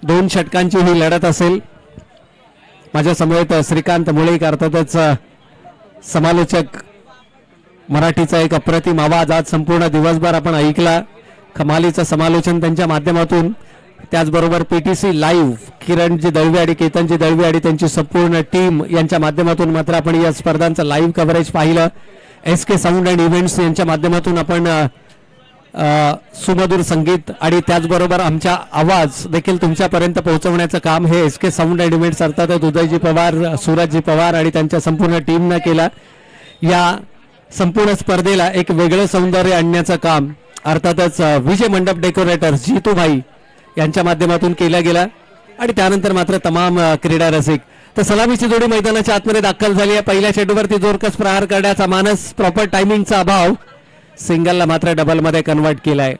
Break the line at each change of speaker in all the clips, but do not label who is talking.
दोन षटकांची ही लढत असेल. माझ्या समवेत श्रीकांत मुळे अर्थातच समालोचक मराठीचा एक अप्रतिम आवाज आज संपूर्ण दिवसभर आपण ऐकला. कमालीचं समालोचन त्यांच्या माध्यमातून, त्याचबरोबर पीटीसी लाईव्ह किरणजी दळवे आणि केतनजी दळवे आणि त्यांची संपूर्ण टीम यांच्या माध्यमातून मात्र आपण या स्पर्धांचं लाईव्ह कव्हरेज पाहिलं. SK साऊंड अँड इव्हेंट्स यांच्या माध्यमातून आपण सुमधुर संगीत आणि त्याचबरोबर आमचा आवाज देखील तुमच्यापर्यंत पोहोचवण्याचं काम हे SK साऊंड अँड इव्हेंट्स अर्थातच उदयजी पवार, सूरजजी पवार आणि त्यांच्या संपूर्ण टीमनं केला. या संपूर्ण स्पर्धेला एक वेगळं सौंदर्य आणण्याचं काम अर्थातच विजय मंडप डेकोरेटर्स जितूभाई यांच्या माध्यमातून केला गेला. आणि त्यानंतर मात्र तमाम क्रीडा रसिक. तर सलामीची जोडी मैदानाच्या आतमध्ये दाखल झाली आहे. पहिल्या चेंडूवरती जोरकस प्रहार करण्याचा मानस, प्रॉपर टायमिंगचा अभाव, सिंगलला मात्र डबलमध्ये कन्वर्ट केलाय.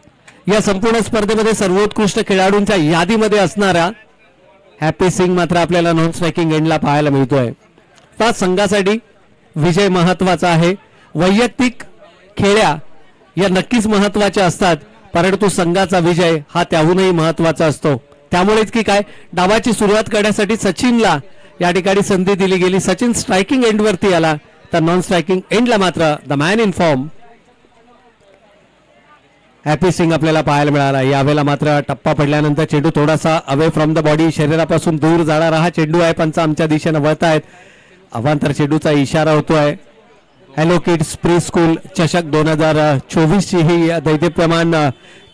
या संपूर्ण स्पर्धेमध्ये सर्वोत्कृष्ट खेळाडूंच्या यादीमध्ये असणारा हॅपी सिंग मात्र आपल्याला नॉन स्ट्रायकिंग एंडला पाहायला मिळतोय. पाच संघासाठी विजय महत्वाचा आहे. वैयक्तिक खेळ्या या नक्कीच महत्वाच्या असतात, परंतु संघाचा विजय हा त्याहूनही महत्वाचा असतो. त्यामुळेच की काय, डावाची सुरुवात करण्यासाठी सचिनला या ठिकाणी संधी दिली गेली. सचिन स्ट्रायकिंग एंडवरती आला, तर नॉन स्ट्रायकिंग एंडला मात्र the man in form Happy Singh आपल्याला पाहायला मिळाला. यावेळेला मात्र टप्पा पडल्यानंतर चेंडू थोडासा अवे फ्रॉम द बॉडी, शरीरापासून दूर जाणारा हा चेंडू आहे. पंच आमच्या दिशेने वळतायत. अवांतर चेंडूचा इशारा होतोय. हॅलो किड्स प्री स्कूल चषक 2024 ची ही दैदिप्यमान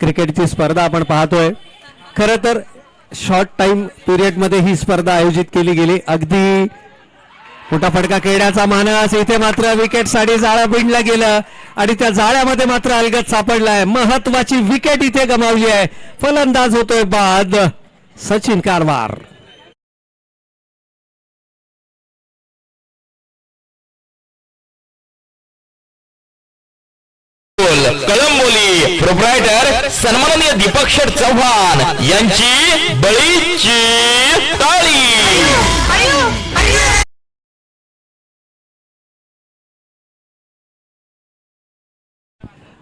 क्रिकेटची स्पर्धा आपण पाहतोय. खरं तर शॉर्ट टाइम पिरियड मध्ये ही स्पर्धा आयोजित केली गेली. अगदी मोठा फटका खेळण्याचा मानस, इथे मात्र विकेट साठी जाळं बिंडलं गेलं आणि त्या जाळ्यामध्ये मात्र अलगद सापडलाय. महत्वाची विकेट इथे गमावली आहे. फलंदाज होतोय बाद सचिन कारवार.
कळंबोली प्रोप्रायटर सन्माननीय दीपक शेठ चव्हाण यांची बळीची ताळी.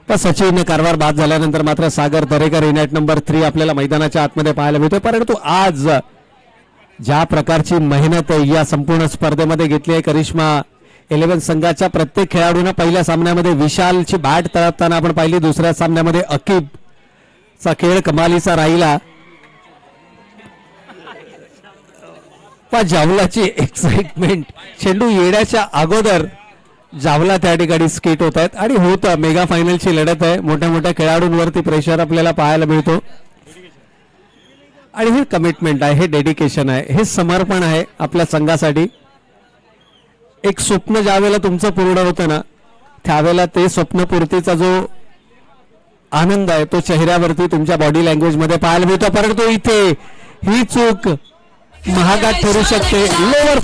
सचिन कारवार बाद झाल्यानंतर मात्र सागर दरेकर युनाइट नंबर 3 आपल्याला मैदानाच्या आतमध्ये पाहायला मिळतोय. परंतु आज ज्या प्रकारची मेहनत या संपूर्ण स्पर्धेमध्ये घेतली आहे करिश्मा 11 संघाच्या प्रत्येक खेळाडूंना पहिल्या सामन्यामध्ये विशालची बॅट तळपताना आपण पाहिली. दुसऱ्या सामन्यामध्ये अकीबचा खेळ कमालीचा राहिला. जावलाची एक्साइटमेंट, चेंडू येण्याच्या अगोदर जावला त्या ठिकाणी स्केट होत आहेत आणि होतं मेगा फायनलची लढत आहे. मोठ्या मोठ्या खेळाडूंवरती प्रेशर आपल्याला पाहायला मिळतो आणि हे कमिटमेंट आहे, हे डेडिकेशन आहे, हे समर्पण आहे आपल्या संघासाठी. एक स्वप्न ज्या वेळेला तुमचं पूर्ण होतं ना, त्यावेळेला ते स्वप्नपूर्तीचा जो आनंद आहे तो चेहऱ्यावरती तुमच्या बॉडी लँग्वेज मध्ये पाहायला मिळतो. परंतु इथे ही चूक महागात ठरू शकते. लोअर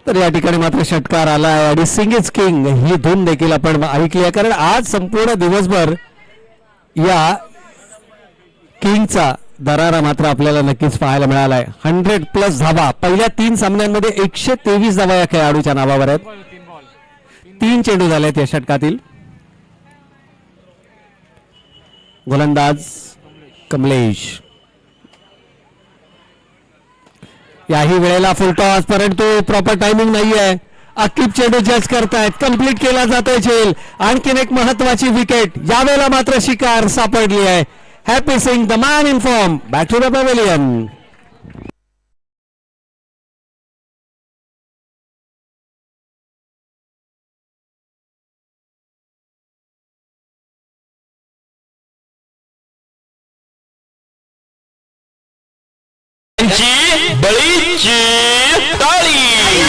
तर या ठिकाणी मात्र षटकार आला आहे आणि सिंग इज किंग ही धून देखील आपण ऐकली आहे. कारण आज संपूर्ण दिवसभर या किंगचा दरारा मात्र आपल्याला नक्कीच पाहायला मिळाला आहे. 100+ धावा पहिल्या 3 सामन्यांमध्ये 123 धावा या खेळाडूच्या नावावर आहेत. 3 चेंडू झालेत या षटकातील. गोलंदाज कमलेश याही वेळेला फुलटॉस, परंतु प्रॉपर टायमिंग नाहीये. अकीब चेंडू जज करतायत, कंप्लीट केला जातोय झेल. आणखीन एक महत्वाची विकेट, यावेळेला मात्र शिकार सापडली आहे. Happy Singh the man in form back to the pavilion.
बळीची ताळी.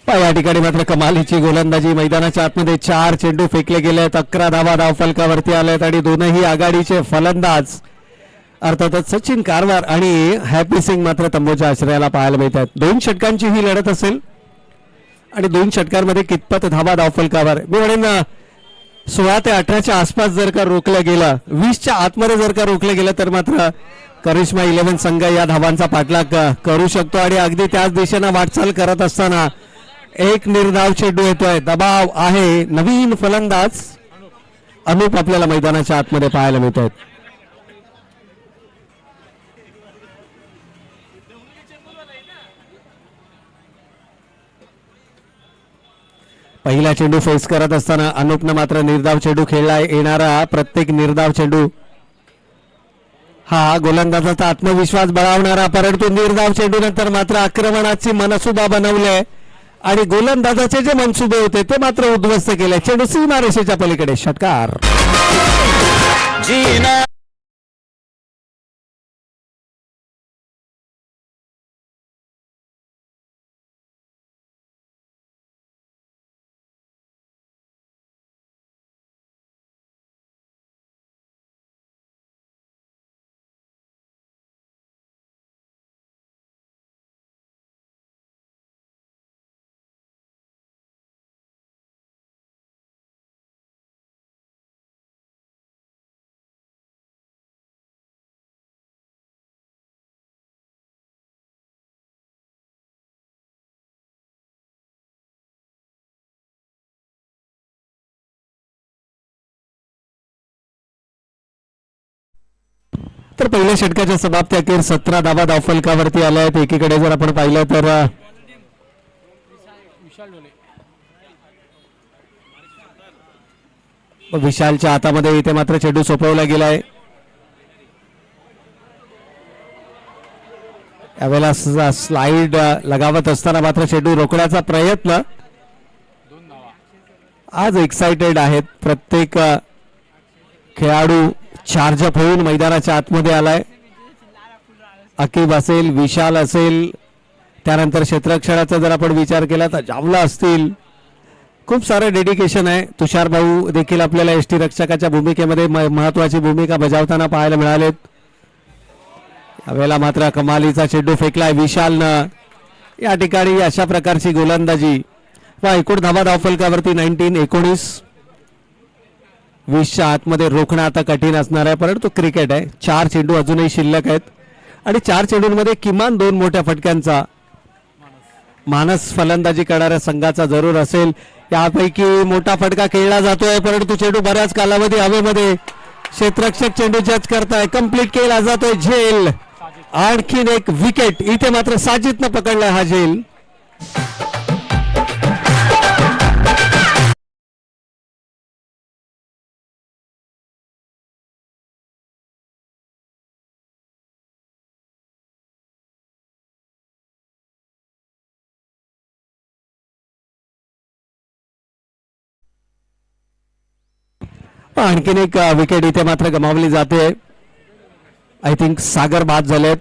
या ठिकाणी मात्र कमालीची गोलंदाजी. मैदानाच्या आतमध्ये 4 चेंडू फेकले गेले आहेत. 11 धावा धावफलकावरती आल्यात आणि दोनही आघाडीचे फलंदाज अर्थातच सचिन कारवार आणि हॅपी सिंग मात्र तंबूच्या आश्रयाला पाहायला मिळत आहेत. 2 षटकांची ही लढत असेल आणि 2 षटकांमध्ये कितपत धावा धावफलकावर. मी म्हणेन 16 ते 18च्या आसपास जर का रोखलं गेलं, 20च्या आतमध्ये जर का रोखलं गेलं तर मात्र करिश्मा 11 संघ या धावांचा पाठलाग करू शकतो. आणि अगदी त्याच दिशेनं वाटचाल करत असताना एक निर्धाव चेंडू येतोय. दबाव आहे. नवीन फलंदाज अनूप आपल्याला मैदानाच्या आतमध्ये पाहायला मिळत आहेत. पहिला चेंडू फेस करत असताना अनूपनं मात्र निर्धाव चेंडू खेळला. येणारा प्रत्येक निर्धाव चेंडू हा गोलंदाजाचा आत्मविश्वास बळावणारा, परंतु निर्धाव चेंडू नंतर मात्र आक्रमणाची मनसुबा बनवले आणि गोलंदाजाचे जे मनसुबे होते ते मात्र उद्ध्वस्त केले. चेंडू सीमारेषेच्या पलीकडे. षटकार. तर पहिल्या षटकाच्या समाप्ती अखेर 17 धावा धावफलकावरती आल्या आहेत. एकीकडे जर आपण पाहिलं तर विशालच्या हातामध्ये इथे मात्र चेंडू सोपवला गेलाय. यावेळेला स्लाइड लगावत असताना मात्र चेंडू रोखण्याचा प्रयत्न. आज एक्साइटेड आहेत प्रत्येक खेळाडू. चार्जअप होऊन मैदानाच्या आतमध्ये आलाय. अकीब असेल, विशाल असेल, त्यानंतर क्षेत्ररक्षणाचा जर आपण विचार केला तर जावला असतील. खूप सारं डेडिकेशन आहे. तुषार भाऊ देखील आपल्याला एसटी रक्षकाच्या भूमिकेमध्ये महत्वाची भूमिका बजावताना पाहायला मिळालेत. यावेळेला मात्र कमालीचा चेंडू फेकलाय विशालनं. या ठिकाणी अशा प्रकारची गोलंदाजी. एकूण धावा धावफलकावरती 19-19. 20च्या आतमध्ये रोखणं आता कठीण असणार आहे, परंतु क्रिकेट आहे. 4 चेंडू अजूनही शिल्लक आहेत आणि 4 चेंडूंमध्ये किमान 2 मोठ्या फटक्यांचा मानस फलंदाजी करणाऱ्या संघाचा जरूर असेल. यापैकी मोठा फटका खेळला जातोय, परंतु चेंडू बऱ्याच कालावधी हवेमध्ये क्षेत्ररक्षक चेंडू जज करताय. कंप्लीट केला जातोय. झेल. आणखीन एक विकेट. इथे मात्र साजिदनं पकडलाय हा झेल. आणखीन एक विकेट इथे मात्र गमावली जाते. आय थिंक सागर बाद झालेत.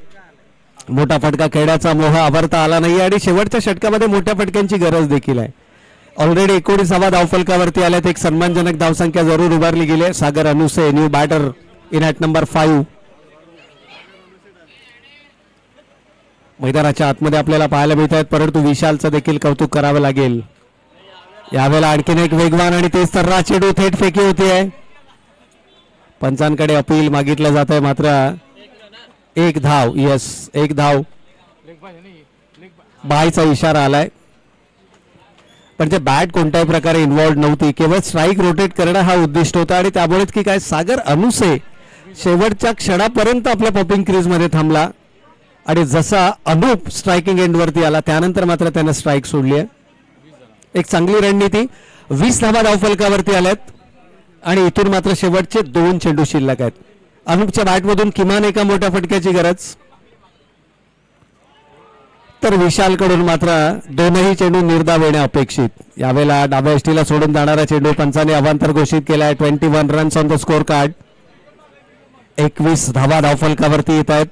मोठा फटका खेळण्याचा मोह आवरता आला नाही आणि शेवटच्या षटकामध्ये मोठ्या फटक्यांची गरज देखील आहे. ऑलरेडी 19 धावफलकावरती आल्यात. एक सन्मानजनक धावसंख्या जरूर उभारली गेली. Sagar Anuse new batter in at number 5 मैदानाच्या आतमध्ये आपल्याला पाहायला मिळत आहेत, परंतु विशालचं देखील कौतुक करावं लागेल. यावेळेला आणखीन एक वेगवान आणि तेच तर चेंडू थेट फेकी होती आहे. पंचांकडे अपील मागितलं जात आहे, मात्र एक धाव. यस, एक धाव. बायचा इशारा आलाय, पण ते बॅट कोणत्याही प्रकारे इन्व्हॉल्व नव्हती. केवळ स्ट्राईक रोटेट करणं हा उद्दिष्ट होता आणि त्यामुळेच की काय सागर अनुसे शेवटच्या क्षणापर्यंत आपल्या पॉपिंग क्रीज मध्ये थांबला आणि जसा अनूप स्ट्रायकिंग एंडवरती आला त्यानंतर मात्र त्यानं स्ट्राईक सोडली आहे. एक चांगली रणनीती. 20 धावा धावफलकावरती आल्यात आणि इथून मात्र शेवटचे 2 चेंडू शिल्लक आहेत. अनूपच्या बॅटमधून किमान एका मोठ्या फटक्याची गरज, तर विशालकडून मात्र 2ही चेंडू निर्धाव येणे अपेक्षित. यावेळेला डाव्या एसटीला सोडून जाणारा चेंडू पंचाने अवांतर घोषित केलाय. 21 runs on the score card. 21 धावा धावफलकावरती येत आहेत.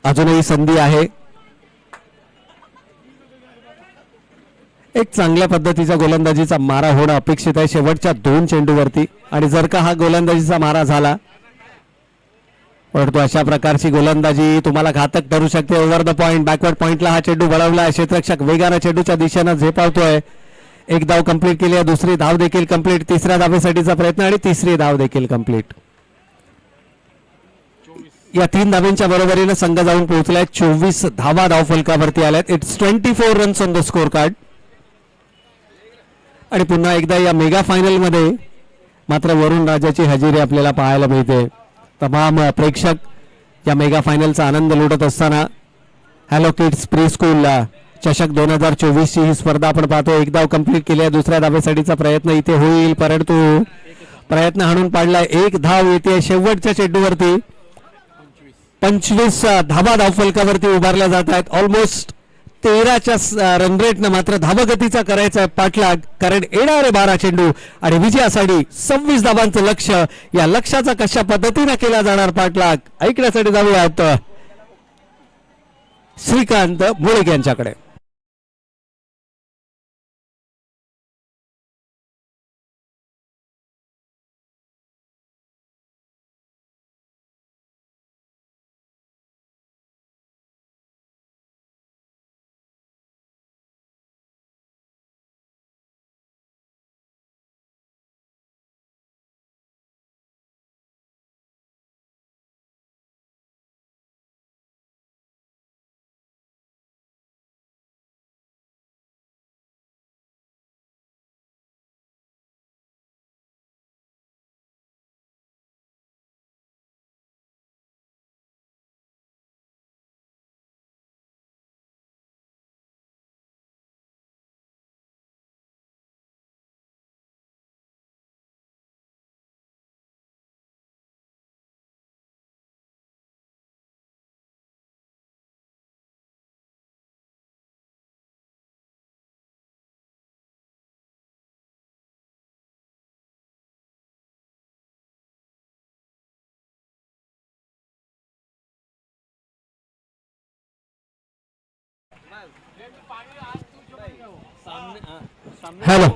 अजूनही संधी आहे. एक चांगल्या पद्धतीचा गोलंदाजीचा मारा होणं अपेक्षित आहे शेवटच्या 2 चेंडूवरती. आणि जर का हा गोलंदाजीचा मारा झाला परंतु अशा प्रकारची गोलंदाजी तुम्हाला घातक ठरू शकते. ओव्हर द पॉइंट बॅकवर्ड पॉइंटला हा चेंडू वळवला. क्षेत्ररक्षक वेगानं चेंडूच्या दिशेनं झेपावतोय. एक धाव कंप्लीट केली आहे. दुसरी धाव देखील कंप्लीट. तिसऱ्या धावेसाठीचा प्रयत्न आणि तिसरी धाव देखील कंप्लीट. या 3 धावांच्या बरोबरीने संघ जाऊन पोहोचलाय. 24 धावा धावफलकावरती आल्यात. It's 24 runs on the score card. आणि पुन्हा एकदा या मेगा फायनल मध्ये मात्र वरुण राजाची हजेरी आपल्याला पाहायला मिळते. तमाम प्रेक्षक या मेगा फायनलचा आनंद लुटत असताना हॅलो किड्स प्री स्कूल चषक 2024 ची ही स्पर्धा आपण पाहतो. एक धाव कंप्लीट केली आहे. दुसऱ्या धावेसाठीचा प्रयत्न इथे होईल परंतु प्रयत्न हाणून पाडलाय. एक धाव येते शेवटच्या चेंडूवरती. 25 धावा धावफलकावरती उभारल्या जात आहेत. ऑलमोस्ट 13च्या रन रेटनं मात्र धावगतीचा करायचा आहे पाठलाग. कारण येणारे 12 चेंडू आणि विजयासाठी 26 धावांचं लक्ष. या लक्ष्याचा कशा पद्धतीने केला जाणार पाठलाग ऐकण्यासाठी जाऊयात श्रीकांत मुळीक यांच्याकडे.
हॅलो.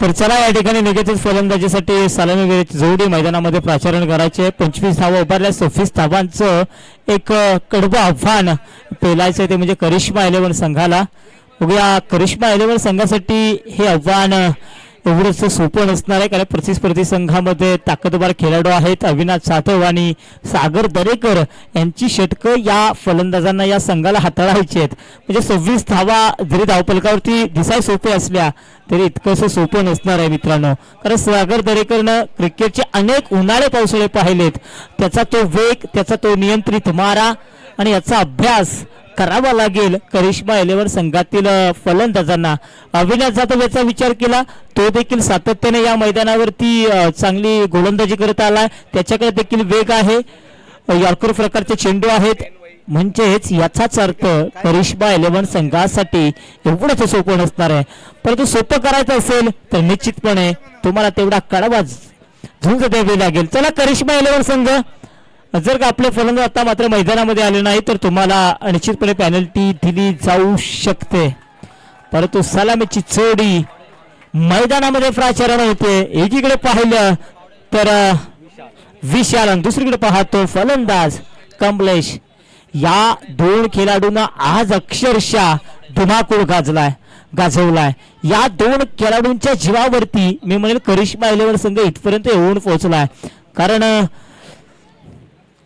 तर चला या ठिकाणी निगेटिव्ह फलंदाजीसाठी सलामी जोडी मैदानामध्ये प्राचारण करायचे. 25 धावा उभारल्या. 26 धावांचं एक कडवं आव्हान पेलायचं ते म्हणजे करिश्मा 11 संघाला. बघूया करिश्मा 11 संघासाठी हे आव्हान एवढंच सोपं नसणार आहे कारण प्रतिस्पर्धी संघामध्ये ताकदवार खेळाडू आहेत. अविनाश जाधव आणि सागर दरेकर यांची षटकं या फलंदाजांना या संघाला हाताळायची आहेत. म्हणजे 26 धावा जरी धावफलकावरती दिसाय सोपे असल्या तरी इतकंसं सोपं नसणार आहे मित्रांनो. कारण सागर दरेकरनं क्रिकेटचे अनेक उन्हाळे पावसाळे पाहिलेत. त्याचा तो वेग, त्याचा तो नियंत्रित मारा आणि याचा अभ्यास करावा लागेल करिश्मा 11 संघातील फलंदाजांना. अविनाश जाधव याचा विचार केला. तो देखील सातत्याने या मैदानावरती चांगली गोलंदाजी करत आलाय. त्याच्याकडे देखील वेग आहे. यॉर्कर प्रकारचे चेंडू आहेत. म्हणजेच याचाच अर्थ करिश्मा 11 संघासाठी एवढंच सोपं नसणार आहे. परंतु सोपं करायचं असेल तर निश्चितपणे तुम्हाला तेवढा कडवा झुंज द्यावी लागेल. चला करिश्मा 11 संघ जर का आपले फलंदाज आता मात्र मैदानामध्ये आले नाही तर तुम्हाला निश्चितपणे पेनल्टी दिली जाऊ शकते. परंतु सलामीची जोडी मैदानामध्ये प्राचारण होते. एकीकडे पाहिलं तर विशाल आणि दुसरीकडे पाहतो फलंदाज कमलेश. या 2 खेळाडूंना आज अक्षरशः धुमाकूळ गाजवलाय. या 2 खेळाडूंच्या जीवावरती मी म्हणेल करिश्मा 11 संघ इथपर्यंत येऊन पोहोचलाय. कारण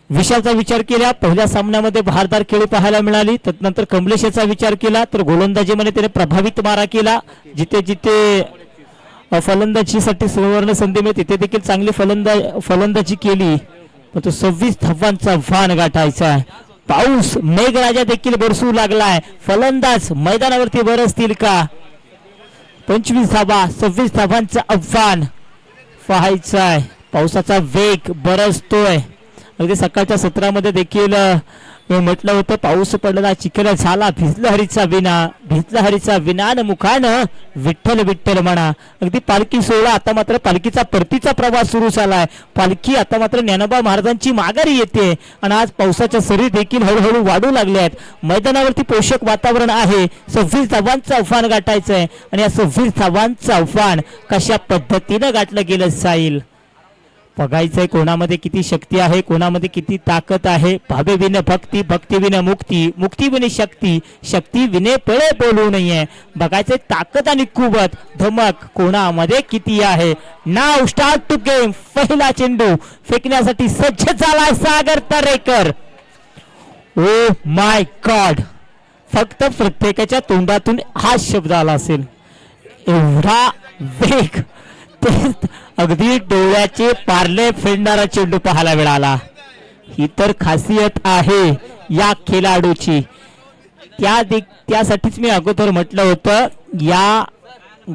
विशालचा विचार केला पहिल्या सामन्यामध्ये बहारदार खेळी पाहायला मिळाली. त्यानंतर कमलेशचा विचार केला तर गोलंदाजीमध्ये त्याने प्रभावित मारा केला. जिथे जिथे फलंदाजीसाठी सुवर्ण संधी मिळते तिथे देखील चांगली फलंदाजी केली. पण तो 26 धावांचा वाण गाठायचा आहे. पाऊस मेघराजा देखील बरसू लागलाय. फलंदाज मैदानावरती बरसतील का? 25 धावा 26 धावांचं आव्हान पाहायचं आहे. पावसाचा वेग बरसतोय. अगदी सकाळच्या सत्रामध्ये देखील हे म्हटलं होतं पाऊस पडला चिखल झाला भिजलं हरीचा विना न मुखानं विठ्ठल विठ्ठल म्हणा. अगदी पालखी सोहळा आता मात्र पालखीचा परतीचा प्रवास सुरू झालाय. पालखी आता मात्र ज्ञानोबा महाराजांची माघारी येते आणि आज पावसाच्या सरी देखील हळूहळू वाढू लागल्या आहेत. मैदानावरती पोषक वातावरण आहे. 26 धावांचं आव्हान गाठायचंय आणि या 26 धावांचं आव्हान कशा पद्धतीनं गाठलं गेलं जाईल बघायचंय. कोणामध्ये किती शक्ती आहे, कोणामध्ये किती ताकद आहे. भावे विन भक्ती, भक्ती विन मुक्ती, मुक्ती विने शक्ती, शक्ती विने पळे बोलू नये. बघायचंय ताकद आणि कुवत धमक कोणामध्ये किती आहे. नाव स्टार्ट टू गेम. पहिला चेंडू फेकण्यासाठी सज्ज झालाय सागर तरेकर. ओ माय गॉड, फक्त प्रत्येकाच्या तोंडातून हा शब्द आला असेल. एवढा वेग, ते अगदी डोळ्याचे पारले फेडणारा चेंडू पाहायला मिळाला. ही तर खासियत आहे या खेळाडूची. त्यासाठीच मी अगोदर म्हटलं होतं या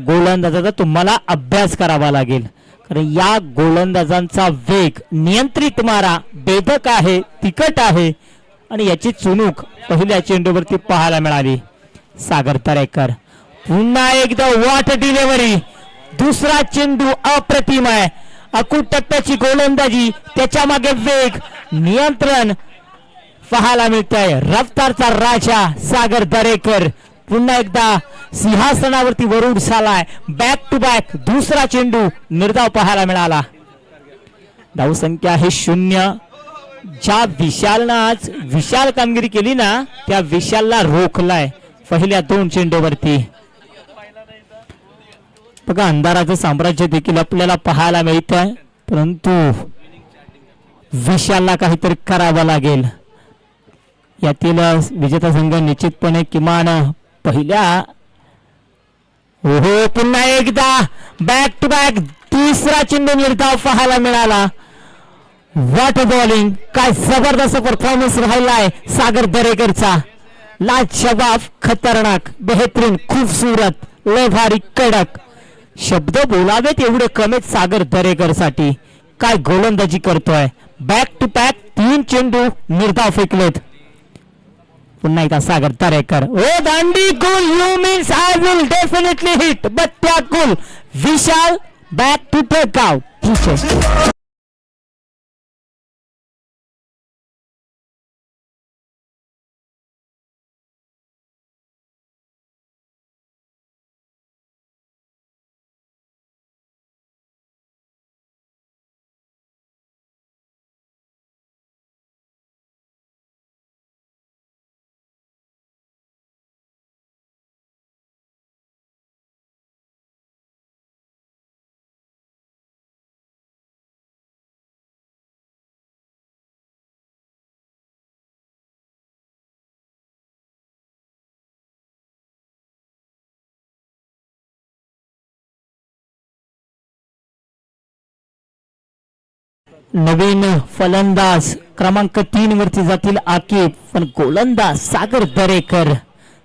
गोलंदाजाचा तुम्हाला अभ्यास करावा लागेल. कारण या गोलंदाजांचा वेग, नियंत्रित मारा बेधक आहे, तिखट आहे आणि याची चुणूक पहिल्या चेंडूवरती पाहायला मिळाली. सागर तरेकर पुन्हा एकदा वॉट डिलिव्हरी. दुसरा चेंडू अप्रतिम आहे. अकुट टप्प्याची गोलंदाजी, त्याच्या मागे वेग, नियंत्रण पाहायला मिळत आहे. रफ्तारचा राजा सागर दरेकर पुन्हा एकदा सिंहासनावरती वरुड झालाय. बॅक टू बॅक दुसरा चेंडू निर्धाव पाहायला मिळाला. धावसंख्या आहे 0. ज्या विशालनं आज विशाल कामगिरी केली ना त्या विशालला रोखलाय पहिल्या 2 चेंडूवरती. बघा अंधाराचं साम्राज्य देखील आपल्याला पाहायला मिळत आहे, परंतु विशालला काहीतरी करावं लागेल. यातील विजेता संघ निश्चितपणे किमान पहिल्या पुन्हा एकदा बॅक टू बॅक तिसरा चेंडू निर्धाव पाहायला मिळाला. व्हॉट बॉलिंग, काय जबरदस्त परफॉर्मन्स राहिलाय सागर दरेकरचा. लाजवाब, खतरनाक, बेहतरीन, खूबसूरत, लय भारी, कडक. शब्द बोलावेत एवढे कमीत सागर दरेकर साठी. काय गोलंदाजी करतोय. बॅक टू बॅक 3 चेंडू निर्धाव फेकलेत. पुन्हा एकदा सागर दरेकर. ओ दांडी गुल, you means I will definitely hit, but त्या गुल Vishal back to take out. ठीक आहे. नवीन फलंदाज क्रमांक 3 वरती जातील आकिब, पण गोलंदाज सागर दरेकर.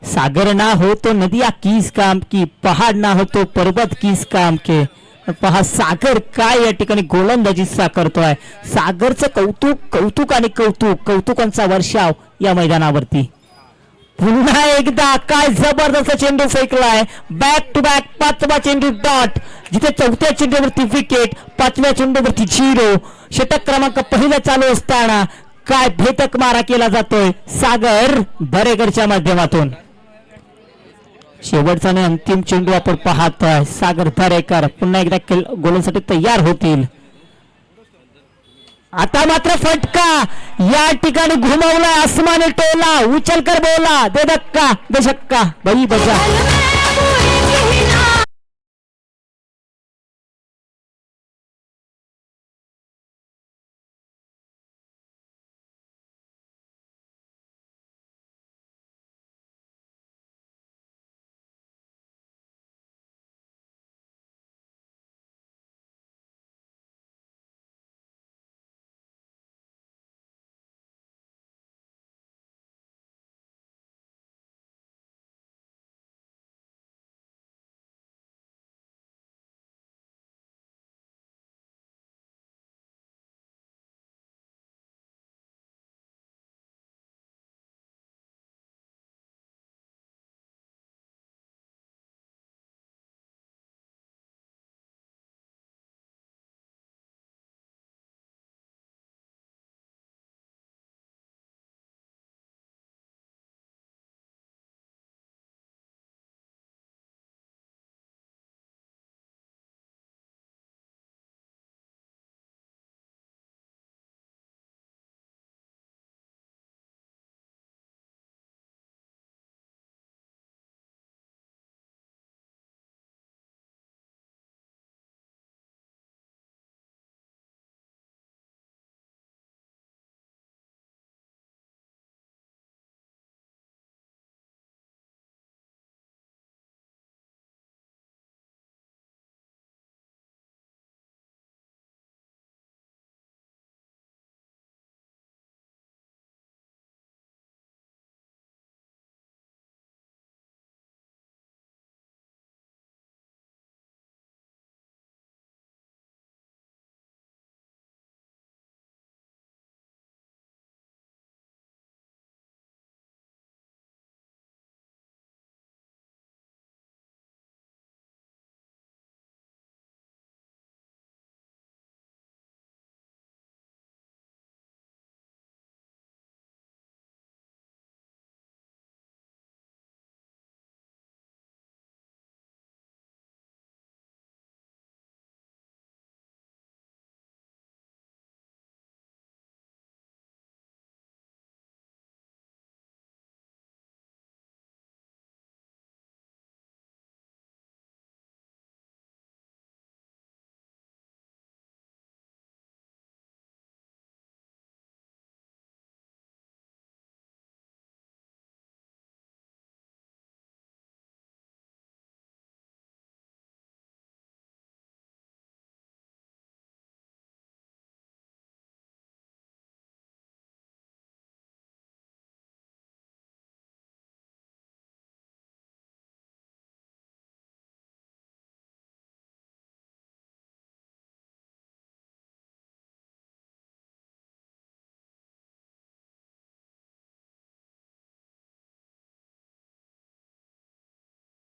सागर ना हो तो नदिया किस काम की, पहाड ना हो तो पर्वत किस काम के. पहा सागर काय या ठिकाणी गोलंदाजी करतोय. सागरचं कौतुक, कौतुक आणि कौतुक, कौतुकांचा वर्षाव या मैदानावरती. पुन्हा एकदा काय जबरदस्त चेंडू फेकलाय. बॅक टू बॅक 5वा चेंडू डॉट. जिथे 4थ्या चेंडूवरती विकेट, 5व्या चेंडूवरती 0. षटक क्रमांक पहिला चालू असताना काय भेदक मारा केला जातोय सागर दरेकरच्या माध्यमातून. शेवटचा आणि अंतिम चेंडू आपण पाहतोय. सागर दरेकर पुन्हा एकदा गोलसाठी तयार होतील. आता मात्र फटका या ठिकाणी घुमवलाय आसमानी टोला. उचलकर बोला, दे धक्का, दे शक्का, बई बजा.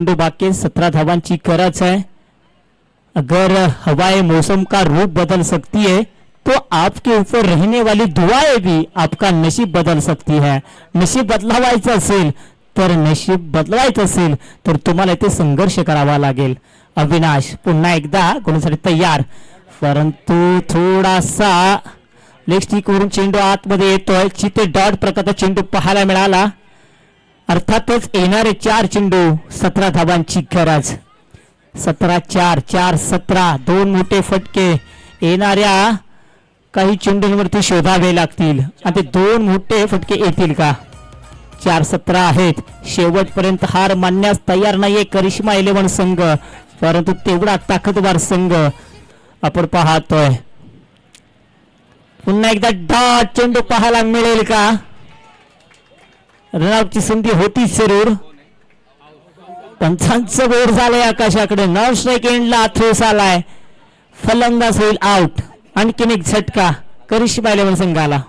चेंडू बाकी 17 धावांची गरज है। अगर हवाएं मौसम का रूप बदल सकती है तो आपके ऊपर रहने वाली दुआएं भी आपका नशीब बदल सकती है। नशीब बदलावायचं असेल तर तुम्हाला इथे संघर्ष करावा लागेल। अविनाश पुन्हा एकदा गोलसाठी तयार, परंतु थोडासा लेग स्टिक वरून चेंडू आतमध्ये येतोय। चिते डॉट प्रकारचा चेंडू पाहायला मिळाला। अर्थातच येणारे 4 चेंडू 17 धावांची गरज। 17-4 4-17 दोन मोठे फटके येणाऱ्या काही चेंडूंवरती शोधावे लागतील आणि ते दोन मोठे फटके येतील का? 4-17 आहेत। शेवटपर्यंत हार मानण्यास तयार नाहीये करिश्मा 11 संघ, परंतु तेवढा ताकदवार संघ आपण पाहतोय। पुन्हा एकदा डॉट चेंडू पाहायला मिळेल का? रनआउटची संधी होती जरूर। पंचांचं बोर्ड झालंय आकाशाकडे। नॉन स्ट्राईक एंडला थ्रोस आलाय, फलंदाज होईल आउट। आणखीन एक झटका करिश्मा 11 संघाला।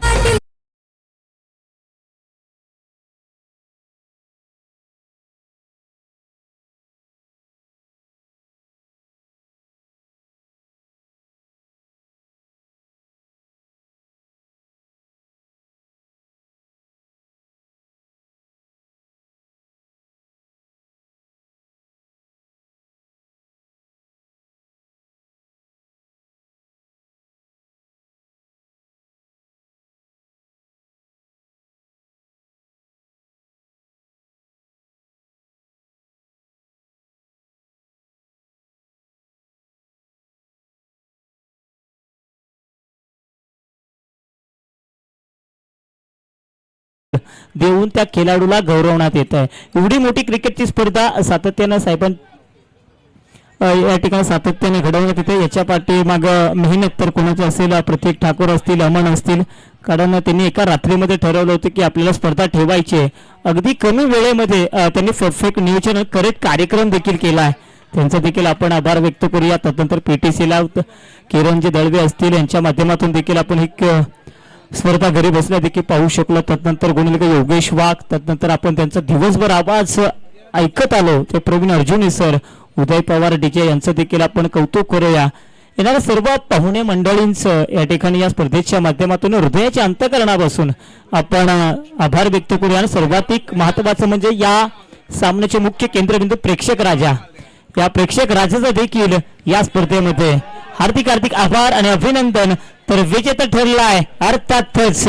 देऊन त्या खेळाडूला गौरवण्यात येत आहे। एवढी मोठी क्रिकेटची स्पर्धा सातत्यानं या ठिकाणी सातत्याने घडवण्यात येते। याच्या पाठीमाग मेहनत तर कोणाची असेल, प्रतीक ठाकूर असतील, अमन असतील, कारण त्यांनी एका रात्रीमध्ये ठरवलं होतं की आपल्याला स्पर्धा ठेवायची आहे। अगदी कमी वेळेमध्ये त्यांनी परफेक्ट नियोजन करेक्ट कार्यक्रम देखील केला आहे। त्यांचा देखील आपण आभार व्यक्त करूया। त्यानंतर पीटीसीला किरणजी दळवे असतील, यांच्या माध्यमातून देखील आपण एक स्पर्धा घरी बसल्या देखील पाहू शकलो। त्यानंतर गुणलेख योगेश वाघ, त्यानंतर आपण त्यांचा दिवसभर आवाज ऐकत आलो ते प्रवीण अर्जुनी सर, उदय पवार डीजे यांचं देखील आपण कौतुक करूया। येणाऱ्या सर्व पाहुणे मंडळींचं या ठिकाणी या स्पर्धेच्या माध्यमातून हृदयाच्या अंतःकरणापासून आपण आभार व्यक्त करूया। आणि सर्वाधिक महत्त्वाचं म्हणजे या सामन्याचे मुख्य केंद्रबिंदू प्रेक्षक राजा, या प्रेक्षक राजाचा देखील या स्पर्धेमध्ये हार्दिक हार्दिक आभार आणि अभिनंदन। तर विजेता ठरलाय अर्थातच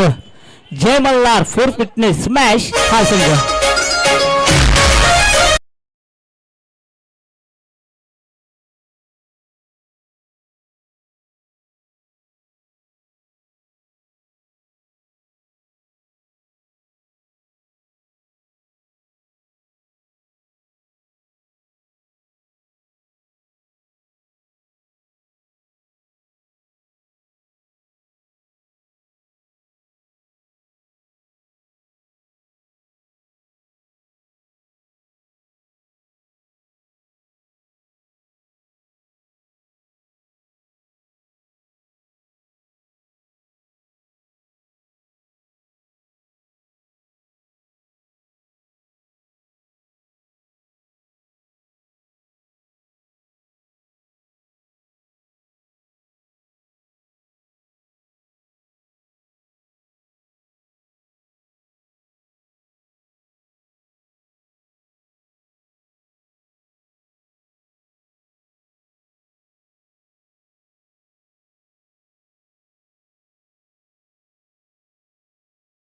जय मल्हार फोर्थ फिटनेस स्मॅश हा संघ।